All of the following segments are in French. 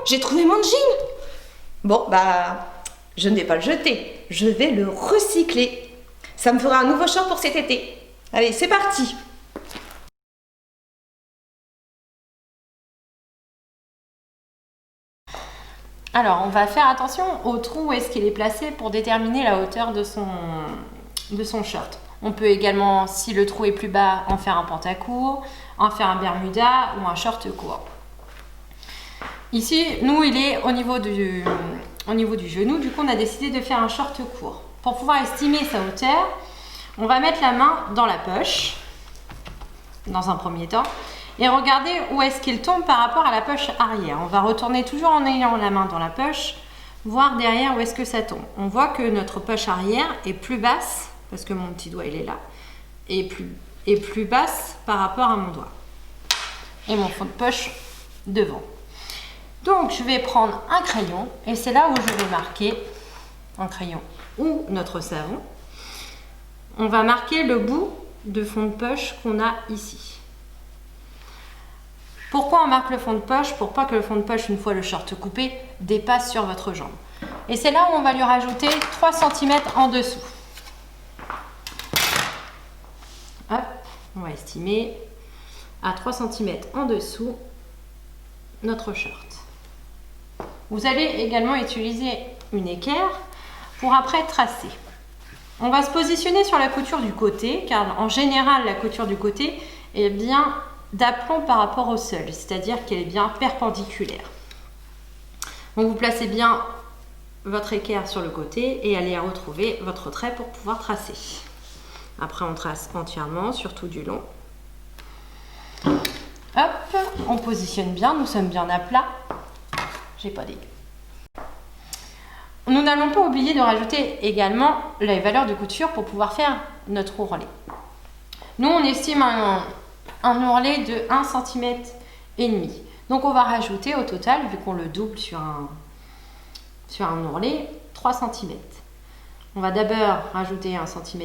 j'ai trouvé mon jean. Bon, bah, je ne vais pas le jeter, je vais le recycler. Ça me fera un nouveau short pour cet été. Allez, c'est parti. Alors, on va faire attention au trou où est-ce qu'il est placé pour déterminer la hauteur de son short. On peut également, si le trou est plus bas, en faire un pantacourt, en faire un bermuda ou un short court. Ici, nous, il est au niveau du genou, du coup, on a décidé de faire un short court. Pour pouvoir estimer sa hauteur, on va mettre la main dans la poche, dans un premier temps, et regarder où est-ce qu'il tombe par rapport à la poche arrière. On va retourner toujours en ayant la main dans la poche, voir derrière où est-ce que ça tombe. On voit que notre poche arrière est plus basse, parce que mon petit doigt il est là, et plus basse par rapport à mon doigt. Et mon fond de poche devant. Donc je vais prendre un crayon, et c'est là où je vais marquer, un crayon ou notre savon, on va marquer le bout de fond de poche qu'on a ici. Pourquoi on marque le fond de poche? Pour pas que le fond de poche, une fois le short coupé, dépasse sur votre jambe. Et c'est là où on va lui rajouter 3 cm en dessous. Hop, on va estimer à 3 cm en dessous notre short. Vous allez également utiliser une équerre pour après tracer. On va se positionner sur la couture du côté, car en général la couture du côté est bien d'aplomb par rapport au sol, c'est-à-dire qu'elle est bien perpendiculaire. Donc vous placez bien votre équerre sur le côté et allez retrouver votre trait pour pouvoir tracer. Après on trace entièrement, surtout du long. Hop, on positionne bien, nous sommes bien à plat. J'ai pas d'aiguille. Nous n'allons pas oublier de rajouter également les valeurs de couture pour pouvoir faire notre ourlet. Nous on estime un ourlet de 1,5 cm. Donc on va rajouter au total, vu qu'on le double sur un ourlet, 3 cm. On va d'abord rajouter 1,5 cm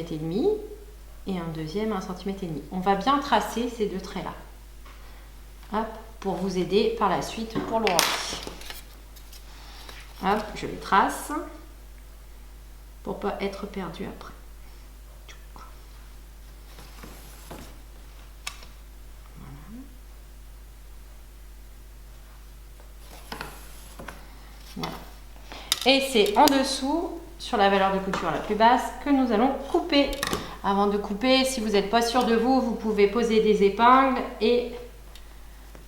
et un deuxième 1,5 cm. On va bien tracer ces deux traits là. Hop, pour vous aider par la suite pour l'ourlet. Hop, je les trace pour pas être perdu après. Voilà. Et c'est en dessous, sur la valeur de couture la plus basse, que nous allons couper. Avant de couper, si vous n'êtes pas sûr de vous, vous pouvez poser des épingles et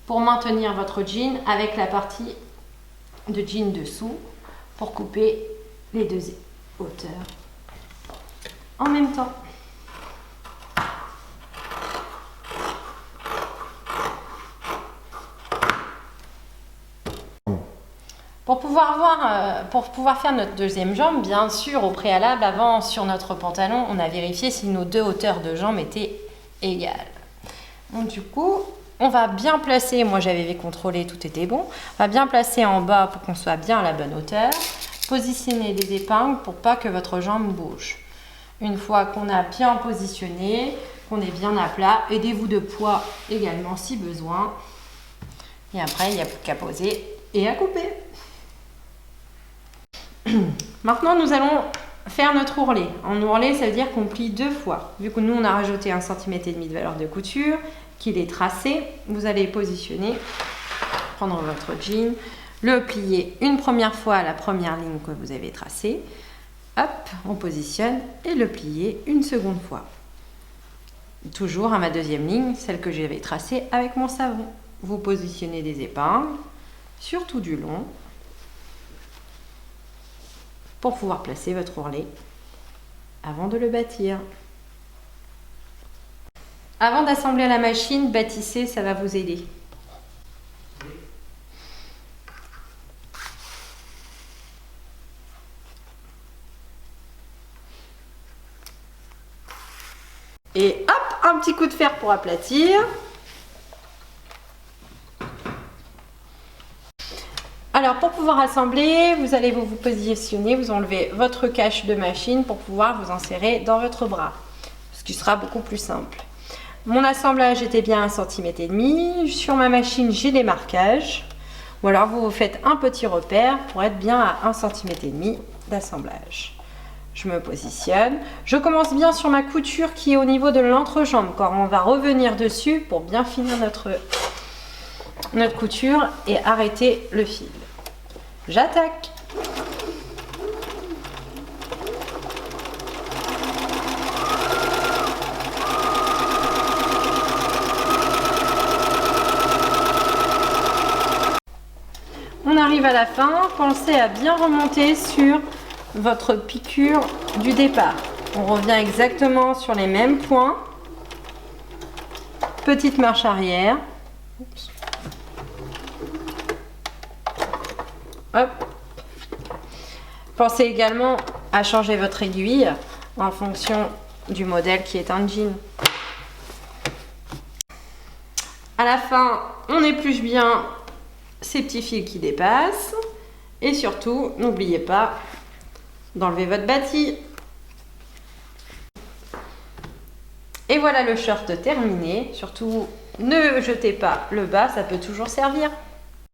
pour maintenir votre jean avec la partie de jean dessous pour couper les deux hauteurs en même temps. Pour pouvoir faire notre deuxième jambe, bien sûr, au préalable, avant, sur notre pantalon, on a vérifié si nos deux hauteurs de jambes étaient égales. Donc, du coup, on va bien placer, moi j'avais contrôlé, tout était bon. On va bien placer en bas pour qu'on soit bien à la bonne hauteur. Positionner les épingles pour pas que votre jambe bouge. Une fois qu'on a bien positionné, qu'on est bien à plat, aidez-vous de poids également si besoin. Et après, il n'y a plus qu'à poser et à couper. Maintenant, nous allons faire notre ourlet. En ourlet, ça veut dire qu'on plie 2 fois. Vu que nous, on a rajouté 1,5 cm de valeur de couture, qu'il est tracé, vous allez positionner, prendre votre jean, le plier une première fois à la première ligne que vous avez tracée. Hop, on positionne et le plier une seconde fois. Toujours à ma deuxième ligne, celle que j'avais tracée avec mon savon. Vous positionnez des épingles, surtout du long, pour pouvoir placer votre ourlet avant de le bâtir. Avant d'assembler à la machine, bâtissez, ça va vous aider. Et hop, un petit coup de fer pour aplatir. Alors pour pouvoir assembler, vous allez vous positionner, vous enlevez votre cache de machine pour pouvoir vous insérer dans votre bras, ce qui sera beaucoup plus simple. Mon assemblage était bien 1,5 cm. Sur ma machine, j'ai des marquages. Ou alors vous faites un petit repère pour être bien à 1,5 cm d'assemblage. Je me positionne. Je commence bien sur ma couture qui est au niveau de l'entrejambe, quand on va revenir dessus pour bien finir notre couture et arrêter le fil. J'attaque. On arrive à la fin, pensez à bien remonter sur votre piqûre du départ. On revient exactement sur les mêmes points. Petite marche arrière. Hop. Pensez également à changer votre aiguille en fonction du modèle qui est un jean. À la fin, on épluche bien ces petits fils qui dépassent. Et surtout, n'oubliez pas d'enlever votre bâti. Et voilà le short terminé. Surtout, ne jetez pas le bas, ça peut toujours servir.